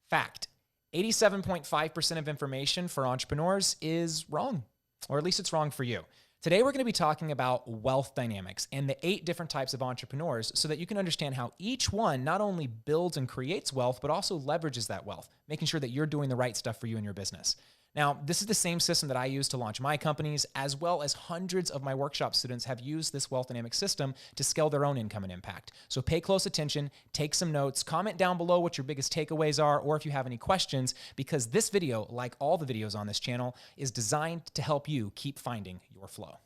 Fact, 87.5% of information for entrepreneurs is wrong, or at least it's wrong for you. Today, we're going to be talking about wealth dynamics and the 8 different types of entrepreneurs so that you can understand how each one not only builds and creates wealth, but also leverages that wealth, making sure that you're doing the right stuff for you and your business. Now, this is the same system that I use to launch my companies, as well as hundreds of my workshop students have used this wealth dynamic system to scale their own income and impact. So pay close attention, take some notes, comment down below what your biggest takeaways are, or if you have any questions, because this video, like all the videos on this channel, is designed to help you keep finding your flow.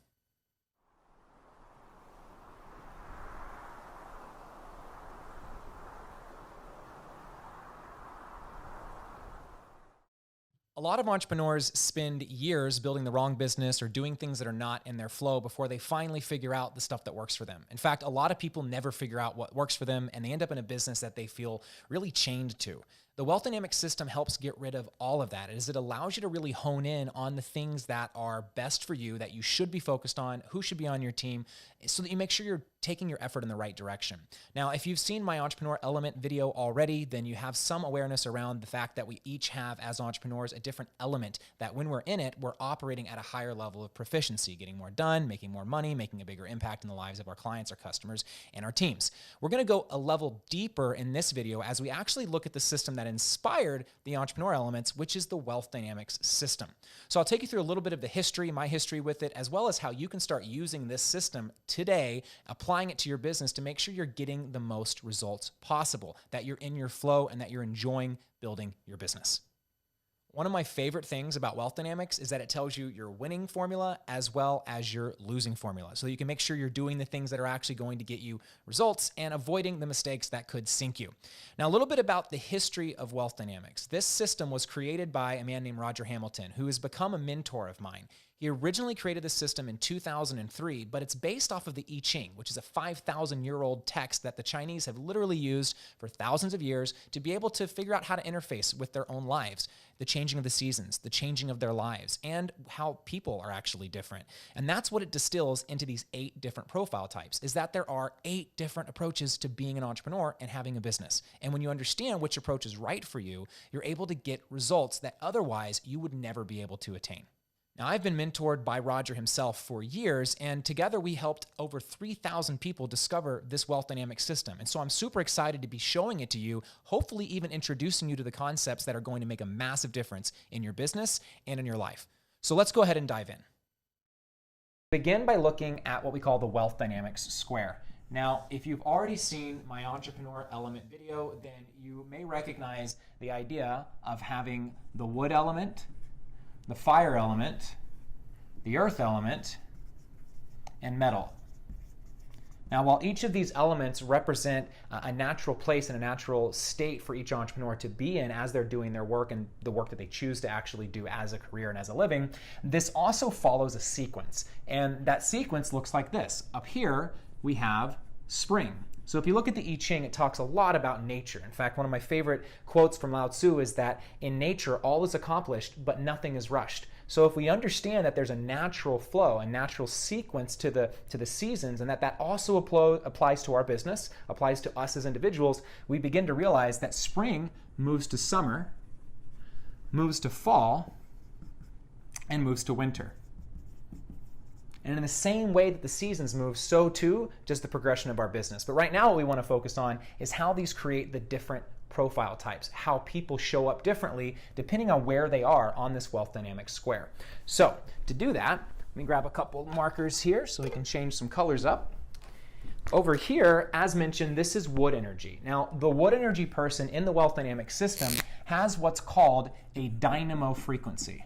A lot of entrepreneurs spend years building the wrong business or doing things that are not in their flow before they finally figure out the stuff that works for them. In fact, a lot of people never figure out what works for them, and they end up in a business that they feel really chained to. The wealth dynamic system helps get rid of all of that, as it allows you to really hone in on the things that are best for you, that you should be focused on, who should be on your team, so that you make sure you're taking your effort in the right direction. Now, if you've seen my Entrepreneur Element video already, then you have some awareness around the fact that we each have, as entrepreneurs, a different element that when we're in it, we're operating at a higher level of proficiency, getting more done, making more money, making a bigger impact in the lives of our clients, our customers, and our teams. We're going to go a level deeper in this video as we actually look at the system that inspired the Entrepreneur Elements, which is the wealth dynamics system. So I'll take you through a little bit of the history, my history with it, as well as how you can start using this system today, applying it to your business to make sure you're getting the most results possible, that you're in your flow, and that you're enjoying building your business. One of my favorite things about wealth dynamics is that it tells you your winning formula as well as your losing formula. So you can make sure you're doing the things that are actually going to get you results and avoiding the mistakes that could sink you. Now, a little bit about the history of wealth dynamics. This system was created by a man named Roger Hamilton, who has become a mentor of mine. He originally created this system in 2003, but it's based off of the I Ching, which is a 5,000-year-old text that the Chinese have literally used for thousands of years to be able to figure out how to interface with their own lives, the changing of the seasons, the changing of their lives, and how people are actually different. And that's what it distills into these 8 different profile types, is that there are 8 different approaches to being an entrepreneur and having a business. And when you understand which approach is right for you, you're able to get results that otherwise you would never be able to attain. Now, I've been mentored by Roger himself for years, and together we helped over 3,000 people discover this wealth dynamic system. And so I'm super excited to be showing it to you, hopefully even introducing you to the concepts that are going to make a massive difference in your business and in your life. So let's go ahead and dive in. Begin by looking at what we call the wealth dynamics square. Now, if you've already seen my Entrepreneur Element video, then you may recognize the idea of having the wood element, the fire element, the earth element, and metal. Now, while each of these elements represent a natural place and a natural state for each entrepreneur to be in as they're doing their work and the work that they choose to actually do as a career and as a living, this also follows a sequence. And that sequence looks like this. Up here, we have spring. So if you look at the I Ching, it talks a lot about nature. In fact, one of my favorite quotes from Lao Tzu is that in nature, all is accomplished, but nothing is rushed. So if we understand that there's a natural flow, a natural sequence to the seasons, and that also applies to our business, applies to us as individuals, we begin to realize that spring moves to summer, moves to fall, and moves to winter. And in the same way that the seasons move, so too does the progression of our business. But right now what we want to focus on is how these create the different profile types, how people show up differently depending on where they are on this wealth dynamics square. So to do that, let me grab a couple markers here so we can change some colors up. Over here, as mentioned, this is wood energy. Now, the wood energy person in the wealth dynamics system has what's called a dynamo frequency.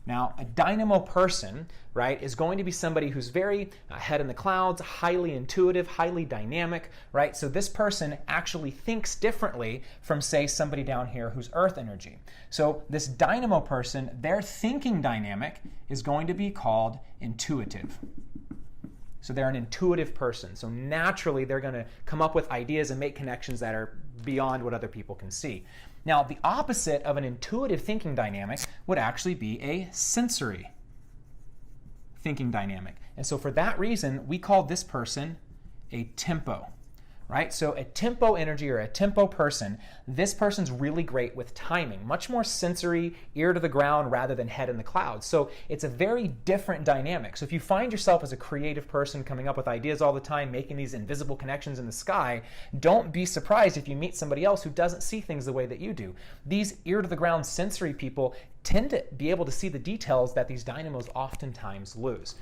Now, a dynamo person, right, is going to be somebody who's very head in the clouds, highly intuitive, highly dynamic, right? So this person actually thinks differently from, say, somebody down here who's earth energy. So this dynamo person, their thinking dynamic is going to be called intuitive. So they're an intuitive person. So naturally, they're going to come up with ideas and make connections that are beyond what other people can see. Now, the opposite of an intuitive thinking dynamic would actually be a sensory thinking dynamic. And so for that reason, we call this person a tempo, right? So a tempo energy or a tempo person, this person's really great with timing, much more sensory, ear to the ground rather than head in the clouds. So it's a very different dynamic. So if you find yourself as a creative person coming up with ideas all the time, making these invisible connections in the sky, don't be surprised if you meet somebody else who doesn't see things the way that you do. These ear to the ground sensory people tend to be able to see the details that these dynamos oftentimes lose.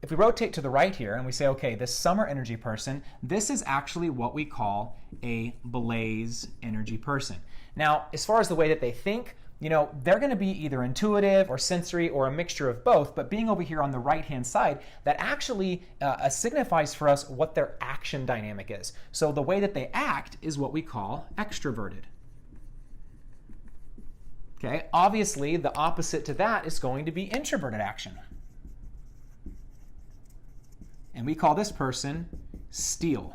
If we rotate to the right here and we say, okay, this summer energy person, this is actually what we call a blaze energy person. Now, as far as the way that they think, they're going to be either intuitive or sensory or a mixture of both, but being over here on the right-hand side, that actually signifies for us what their action dynamic is. So the way that they act is what we call extroverted. Okay, obviously the opposite to that is going to be introverted action. And we call this person steel.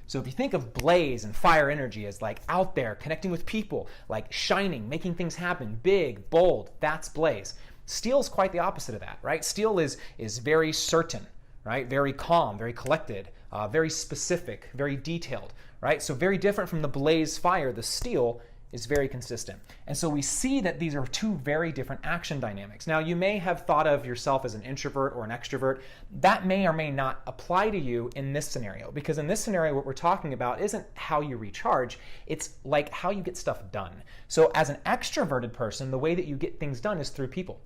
So if you think of blaze and fire energy as like out there, connecting with people, like shining, making things happen, big, bold, that's blaze. Steel is quite the opposite of that, right? Steel is very certain, right? Very calm, very collected, very specific, very detailed, right? So very different from the blaze fire, the steel is very consistent. And so we see that these are two very different action dynamics. Now, you may have thought of yourself as an introvert or an extrovert. That may or may not apply to you in this scenario, because in this scenario, what we're talking about isn't how you recharge, it's like how you get stuff done. So as an extroverted person, the way that you get things done is through people.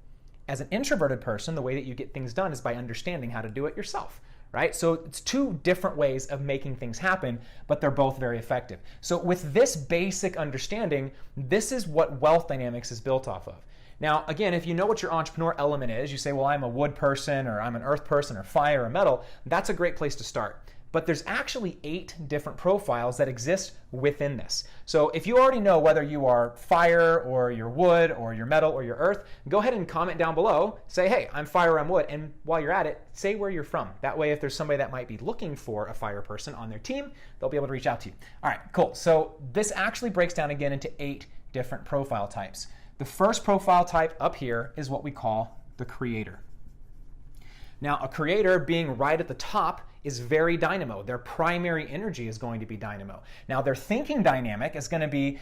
As an introverted person, the way that you get things done is by understanding how to do it yourself. Right? So it's two different ways of making things happen, but they're both very effective. So with this basic understanding, this is what wealth dynamics is built off of. Now, again, if you know what your entrepreneur element is, you say, well, I'm a wood person, or I'm an earth person, or fire, or metal, that's a great place to start. But there's actually 8 different profiles that exist within this. So if you already know whether you are fire or you're wood or you're metal or you're earth, go ahead and comment down below. Say, hey, I'm fire or I'm wood. And while you're at it, say where you're from. That way, if there's somebody that might be looking for a fire person on their team, they'll be able to reach out to you. All right, cool. So this actually breaks down again into 8 different profile types. The first profile type up here is what we call the creator. Now, a creator being right at the top is very dynamo. Their primary energy is going to be dynamo. Now, their thinking dynamic is going to be,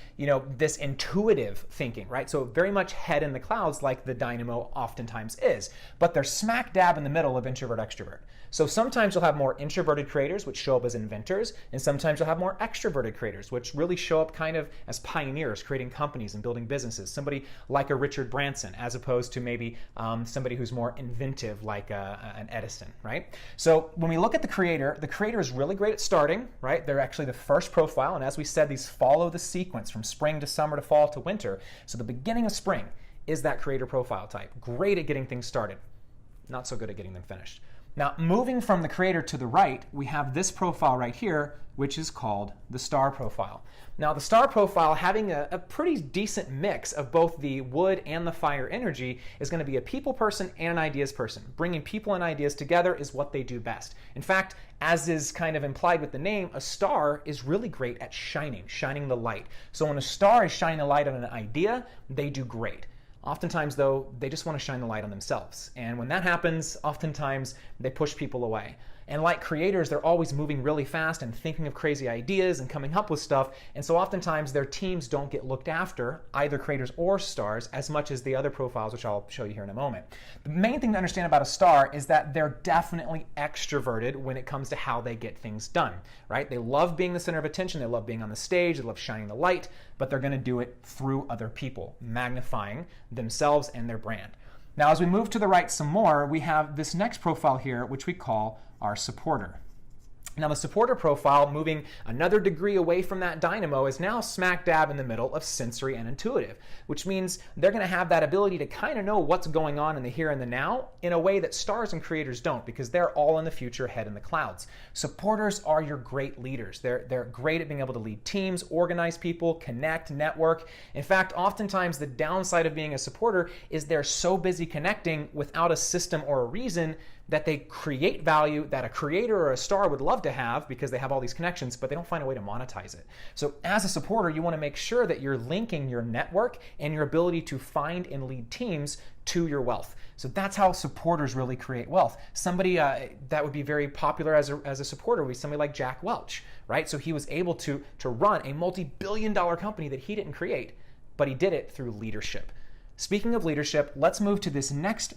this intuitive thinking, right? So very much head in the clouds like the dynamo oftentimes is, but they're smack dab in the middle of introvert extrovert. So sometimes you'll have more introverted creators, which show up as inventors, and sometimes you'll have more extroverted creators, which really show up kind of as pioneers, creating companies and building businesses. Somebody like a Richard Branson, as opposed to maybe somebody who's more inventive like an Edison, right? So when we look at the creator is really great at starting, right? They're actually the first profile, and as we said, these follow the sequence from spring to summer to fall to winter. So the beginning of spring is that creator profile type. Great at getting things started, not so good at getting them finished. Now, moving from the creator to the right, we have this profile right here, which is called the star profile. Now, the star profile, having a pretty decent mix of both the wood and the fire energy, is going to be a people person and an ideas person. Bringing people and ideas together is what they do best. In fact, as is kind of implied with the name, a star is really great at shining the light. So when a star is shining the light on an idea, they do great. Oftentimes, though, they just want to shine the light on themselves. And when that happens, oftentimes they push people away. And like creators, they're always moving really fast and thinking of crazy ideas and coming up with stuff. And so oftentimes their teams don't get looked after, either creators or stars, as much as the other profiles, which I'll show you here in a moment. The main thing to understand about a star is that they're definitely extroverted when it comes to how they get things done, right? They love being the center of attention. They love being on the stage. They love shining the light, but they're going to do it through other people, magnifying themselves and their brand. Now, as we move to the right some more, we have this next profile here, which we call our supporter. Now, the supporter profile, moving another degree away from that dynamo, is now smack dab in the middle of sensory and intuitive, which means they're going to have that ability to kind of know what's going on in the here and the now in a way that stars and creators don't, because they're all in the future, head in the clouds. Supporters are your great leaders. They're great at being able to lead teams, organize people, connect, network. In fact, oftentimes the downside of being a supporter is they're so busy connecting without a system or a reason that they create value that a creator or a star would love to have because they have all these connections, but they don't find a way to monetize it. So as a supporter, you want to make sure that you're linking your network and your ability to find and lead teams to your wealth. So that's how supporters really create wealth. Somebody that would be very popular as a supporter would be somebody like Jack Welch, right? So he was able to run a multi-billion-dollar company that he didn't create, but he did it through leadership. Speaking of leadership, let's move to this next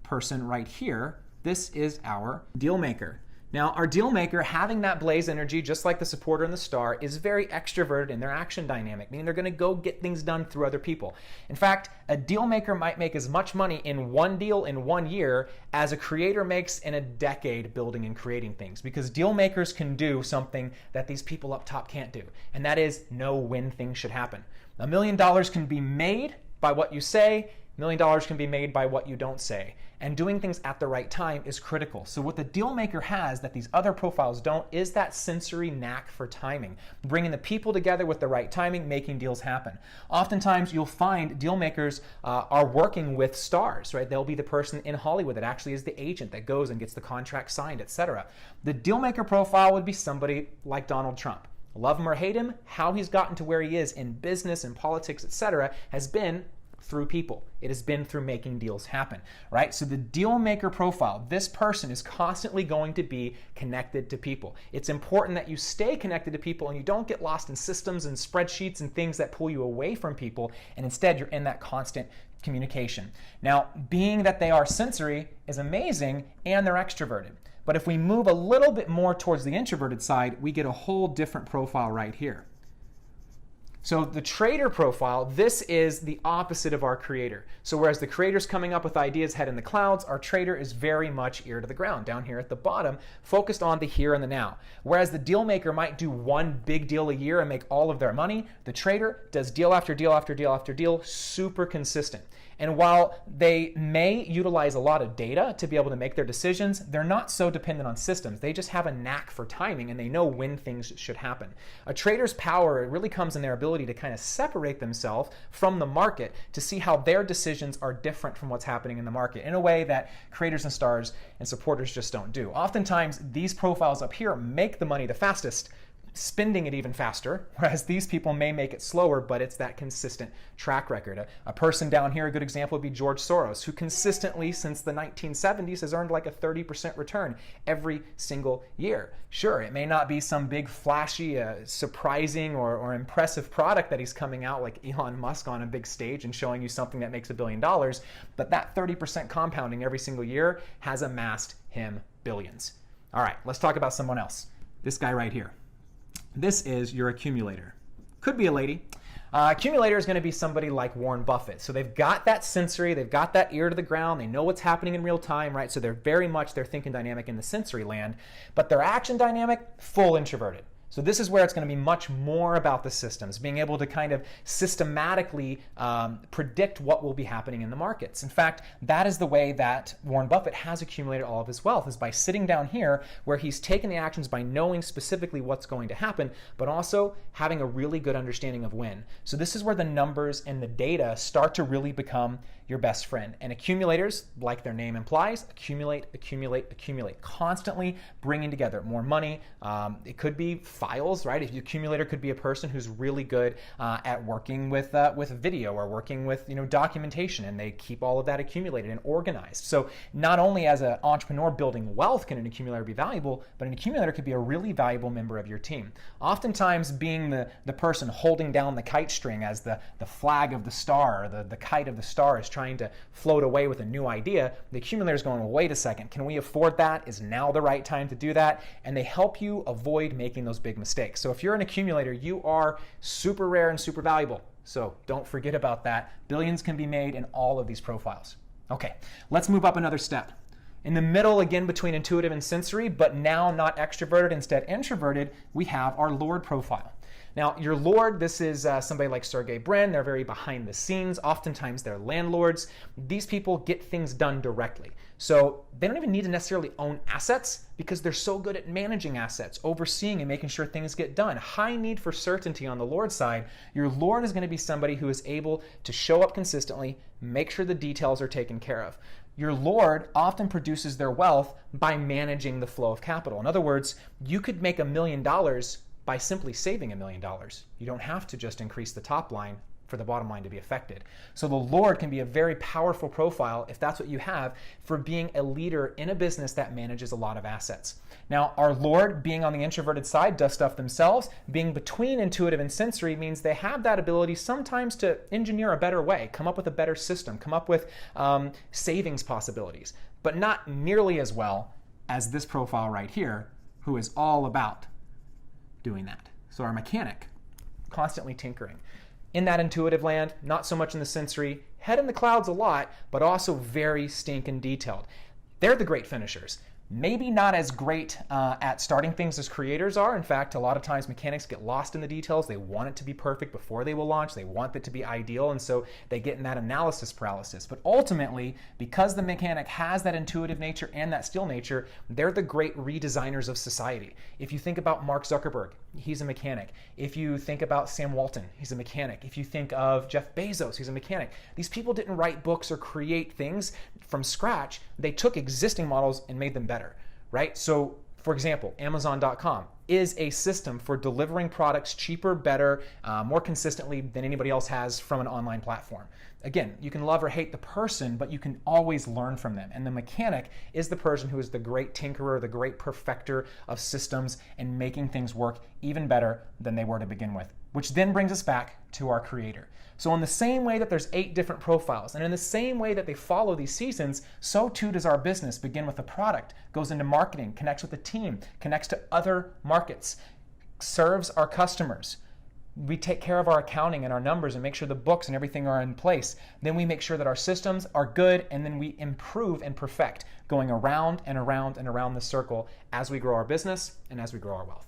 person right here. This is our deal maker. Now, our deal maker, having that blaze energy, just like the supporter and the star, is very extroverted in their action dynamic, meaning they're going to go get things done through other people. In fact, a deal maker might make as much money in one deal in 1 year as a creator makes in a decade building and creating things, because deal makers can do something that these people up top can't do, and that is know when things should happen. $1 million can be made by what you say. $1 million can be made by what you don't say. And doing things at the right time is critical. So what the deal maker has that these other profiles don't is that sensory knack for timing, bringing the people together with the right timing, making deals happen. Oftentimes you'll find deal makers are working with stars, right? They'll be the person in Hollywood that actually is the agent that goes and gets the contract signed, etc. The deal maker profile would be somebody like Donald Trump. Love him or hate him, how he's gotten to where he is in business and politics, etc., has been through people. It has been through making deals happen, right? So the deal maker profile, this person is constantly going to be connected to people. It's important that you stay connected to people and you don't get lost in systems and spreadsheets and things that pull you away from people, and instead you're in that constant communication. Now, being that they are sensory is amazing and they're extroverted. But if we move a little bit more towards the introverted side, we get a whole different profile right here. So the trader profile, this is the opposite of our creator. So whereas the creator's coming up with ideas head in the clouds, our trader is very much ear to the ground, down here at the bottom, focused on the here and the now. Whereas the deal maker might do one big deal a year and make all of their money, the trader does deal after deal after deal after deal, super consistent. And while they may utilize a lot of data to be able to make their decisions, they're not so dependent on systems. They just have a knack for timing and they know when things should happen. A trader's power really comes in their ability to kind of separate themselves from the market to see how their decisions are different from what's happening in the market in a way that creators and stars and supporters just don't do. Oftentimes, these profiles up here make the money the fastest, spending it even faster, whereas these people may make it slower, but it's that consistent track record. A person down here, a good example would be George Soros, who consistently since the 1970s has earned like a 30% return every single year. Sure, it may not be some big flashy, surprising or impressive product that he's coming out like Elon Musk on a big stage and showing you something that makes $1 billion, but that 30% compounding every single year has amassed him billions. All right, let's talk about someone else. This guy right here. This is your accumulator. Could be a lady. Accumulator is going to be somebody like Warren Buffett. So they've got that sensory, they've got that ear to the ground, they know what's happening in real time, right? So they're very much their thinking dynamic in the sensory land, but their action dynamic, full introverted. So this is where it's going to be much more about the systems, being able to kind of systematically predict what will be happening in the markets. In fact, that is the way that Warren Buffett has accumulated all of his wealth, is by sitting down here where he's taken the actions by knowing specifically what's going to happen, but also having a really good understanding of when. So this is where the numbers and the data start to really become your best friend. And accumulators, like their name implies, accumulate, constantly bringing together more money. It could be files, right? If the accumulator could be a person who's really good at working with video or working with documentation, and they keep all of that accumulated and organized. So not only as an entrepreneur building wealth can an accumulator be valuable, but an accumulator could be a really valuable member of your team. Oftentimes being the person holding down the kite string as the flag of the star, or the kite of the star is trying to float away with a new idea, the accumulator is going, well, wait a second, can we afford that? Is now the right time to do that? And they help you avoid making those big mistakes. So if you're an accumulator, you are super rare and super valuable. So don't forget about that. Billions can be made in all of these profiles. Okay, let's move up another step. In the middle, again, between intuitive and sensory, but now not extroverted, instead introverted, we have our Lord profile. Now, your Lord, this is somebody like Sergey Brin. They're very behind the scenes. Oftentimes, they're landlords. These people get things done directly. So they don't even need to necessarily own assets because they're so good at managing assets, overseeing and making sure things get done. High need for certainty on the Lord side. Your Lord is going to be somebody who is able to show up consistently, make sure the details are taken care of. Your Lord often produces their wealth by managing the flow of capital. In other words, you could make $1 million by simply saving $1 million. You don't have to just increase the top line for the bottom line to be affected. So the Lord can be a very powerful profile, if that's what you have, for being a leader in a business that manages a lot of assets. Now, our Lord, being on the introverted side, does stuff themselves. Being between intuitive and sensory means they have that ability sometimes to engineer a better way, come up with a better system, come up with savings possibilities, but not nearly as well as this profile right here, who is all about doing that. So our mechanic, constantly tinkering. In that intuitive land, not so much in the sensory, head in the clouds a lot, but also very stinking detailed. They're the great finishers. Maybe not as great at starting things as creators are. In fact, a lot of times mechanics get lost in the details. They want it to be perfect before they will launch. They want it to be ideal, and so they get in that analysis paralysis. But ultimately, because the mechanic has that intuitive nature and that still nature, they're the great redesigners of society. If you think about Mark Zuckerberg, he's a mechanic. If you think about Sam Walton, he's a mechanic. If you think of Jeff Bezos, he's a mechanic. These people didn't write books or create things from scratch. They took existing models and made them better, right? So, for example, Amazon.com is a system for delivering products cheaper, better, more consistently than anybody else has from an online platform. Again, you can love or hate the person, but you can always learn from them. And the mechanic is the person who is the great tinkerer, the great perfecter of systems and making things work even better than they were to begin with, which then brings us back to our creator. So in the same way that there's 8 different profiles, and in the same way that they follow these seasons, so too does our business begin with a product, goes into marketing, connects with a team, connects to other markets, serves our customers. We take care of our accounting and our numbers and make sure the books and everything are in place. Then we make sure that our systems are good, and then we improve and perfect, going around and around and around the circle as we grow our business and as we grow our wealth.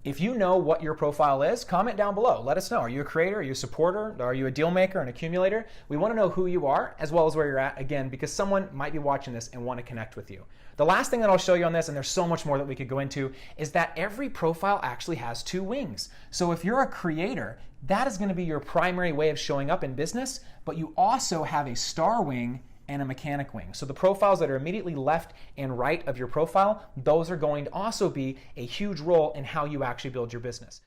If you know what your profile is, comment down below. Let us know. Are you a creator? Are you a supporter? Are you a deal maker, an accumulator? We want to know who you are as well as where you're at, again, because someone might be watching this and want to connect with you. The last thing that I'll show you on this, and there's so much more that we could go into, is that every profile actually has 2 wings. So if you're a creator, that is going to be your primary way of showing up in business, but you also have a star wing and a mechanic wing. So the profiles that are immediately left and right of your profile, those are going to also be a huge role in how you actually build your business.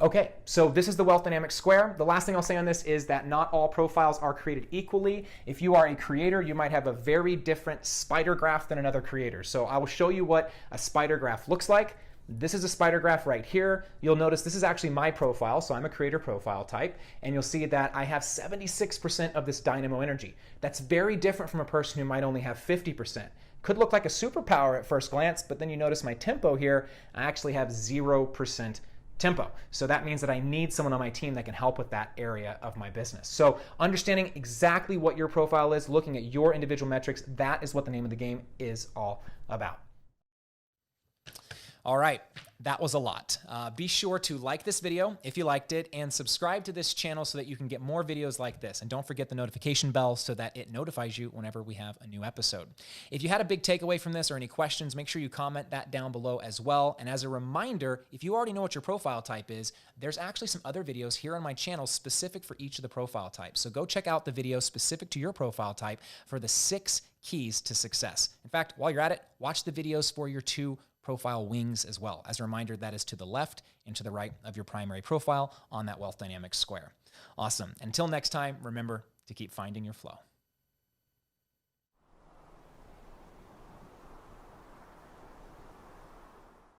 Okay, so this is the wealth dynamic square. The last thing I'll say on this is that not all profiles are created equally. If you are a creator, you might have a very different spider graph than another creator. So I will show you what a spider graph looks like. This is a spider graph right here. You'll notice this is actually my profile, so I'm a creator profile type, and you'll see that I have 76% of this dynamo energy. That's very different from a person who might only have 50%. Could look like a superpower at first glance, but then you notice my tempo here, I actually have 0% tempo. So that means that I need someone on my team that can help with that area of my business. So understanding exactly what your profile is, looking at your individual metrics, that is what the name of the game is all about. All right, that was a lot. Be sure to like this video if you liked it and subscribe to this channel so that you can get more videos like this. And don't forget the notification bell so that it notifies you whenever we have a new episode. If you had a big takeaway from this or any questions, make sure you comment that down below as well. And as a reminder, if you already know what your profile type is, there's actually some other videos here on my channel specific for each of the profile types. So go check out the video specific to your profile type for the 6 keys to success. In fact, while you're at it, watch the videos for your 2 profile wings as well. As a reminder, that is to the left and to the right of your primary profile on that wealth dynamics square. Awesome. Until next time, remember to keep finding your flow.